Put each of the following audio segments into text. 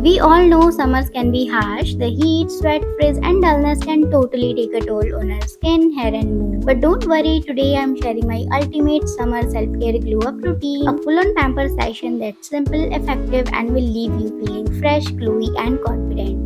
We all know summers can be harsh. The heat, sweat, frizz, and dullness can totally take a toll on our skin, hair, and mood. But don't worry, today I'm sharing my ultimate summer self-care glow up routine, a full-on pamper session that's simple, effective, and will leave you feeling fresh, glowy, and confident.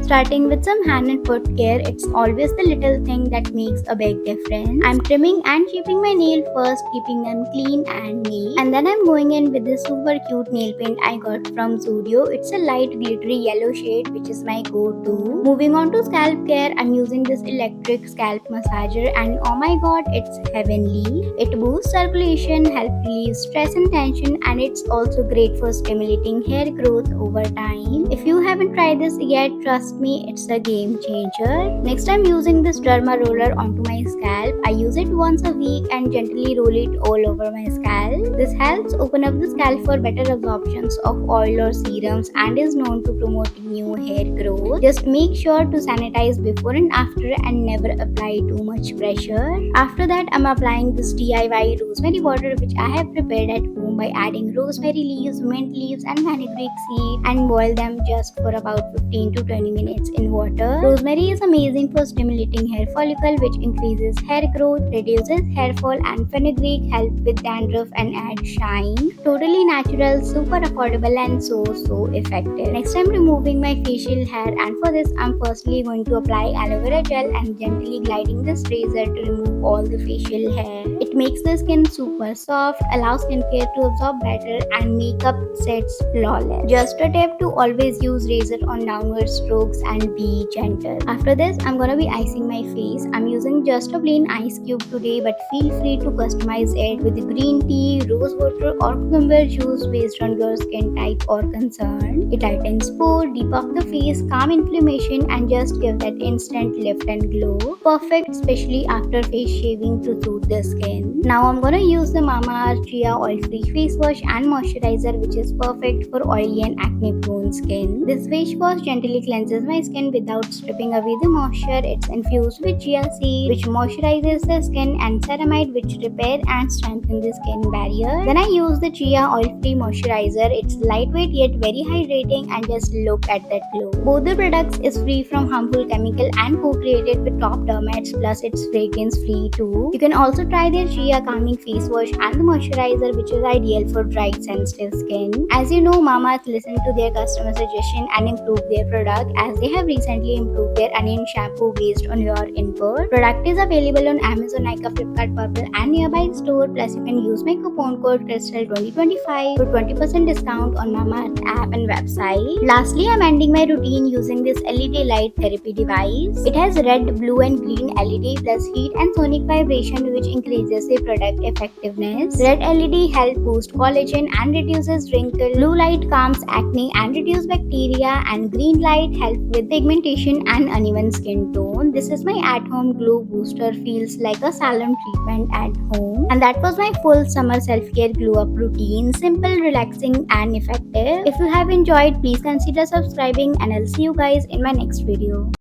Starting with some hand and foot care, it's always the little thing that makes a big difference. I'm trimming and shaping my nail first, keeping them clean and neat. And then I'm going in with this super cute nail paint I got from Zudio. It's a light glittery yellow shade which is my go-to. Moving on to scalp care, I'm using this electric scalp massager and oh my god, it's heavenly. It boosts circulation, helps relieve stress and tension, and it's also great for stimulating hair growth over time. If you haven't tried this yet, trust me, it's a game changer. Next, I'm using this derma roller onto my scalp. I use it once a week and gently roll it all over my scalp. This helps open up the scalp for better absorptions of oil or serums and is known to promote new hair growth. Just make sure to sanitize before and after and never apply too much pressure. After that, I'm applying this DIY rosemary water which I have prepared at home by adding rosemary leaves, mint leaves, and fenugreek seed and boil them just for about 15 to 20 minutes in water. Rosemary is amazing for stimulating hair follicle which increases hair growth, reduces hair fall, and fenugreek help with dandruff and add shine. Totally natural, super affordable, and so effective. Next, I'm removing my facial hair, and for this I'm firstly going to apply aloe vera gel and gently gliding this razor to remove all the facial hair. It makes the skin super soft, allows skincare to absorb better, and makeup sets flawless. Just a tip to always use razor on downward strokes and be gentle. After this, I'm gonna be icing my face. I'm using just a plain ice cube today, but feel free to customize it with green tea, rose water, or cucumber juice based on your skin type or concern. It lightens pore, debuff the face, calm inflammation, and just give that instant lift and glow. Perfect, especially after face shaving to soothe the skin. Now I'm gonna use the Mamaearth Chia oil-free face wash and moisturizer, which is perfect for oily and acne-prone skin. This face wash gently cleanses my skin without stripping away the moisture. It's infused with chia seed, which moisturizes the skin, and ceramide, which repair and strengthen the skin barrier. Then I use the chia oil-free moisturizer. It's lightweight yet very hydrating, and just look at that glow. Both the products is free from harmful chemical and co-created with top dermats, plus it's fragrance free too. You can also try their chia calming face wash and the moisturizer, which is ideal for dry sensitive skin. As you know, Mamaearth listened to their customer suggestion and improved their product, as they have recently improved their onion shampoo based on your input. Product is available on Amazon, Nykaa, Flipkart, Purple, and nearby store. Plus, you can use my coupon code Crystal2025 for 20% discount on Mamaearth app and website. Lastly, I'm ending my routine using this LED light therapy device. It has red, blue, and green LED plus heat and sonic vibration, which increases the product effectiveness. Red LED helps boost collagen and reduces wrinkle. Blue light calms acne and reduces bacteria, and green light helps with pigmentation and uneven skin tone. This is my at-home glow booster. Feels like a salon treatment at home. And that was my full summer self-care glow up routine. Simple, relaxing, and effective. If you have enjoyed, please consider subscribing, and I'll see you guys in my next video.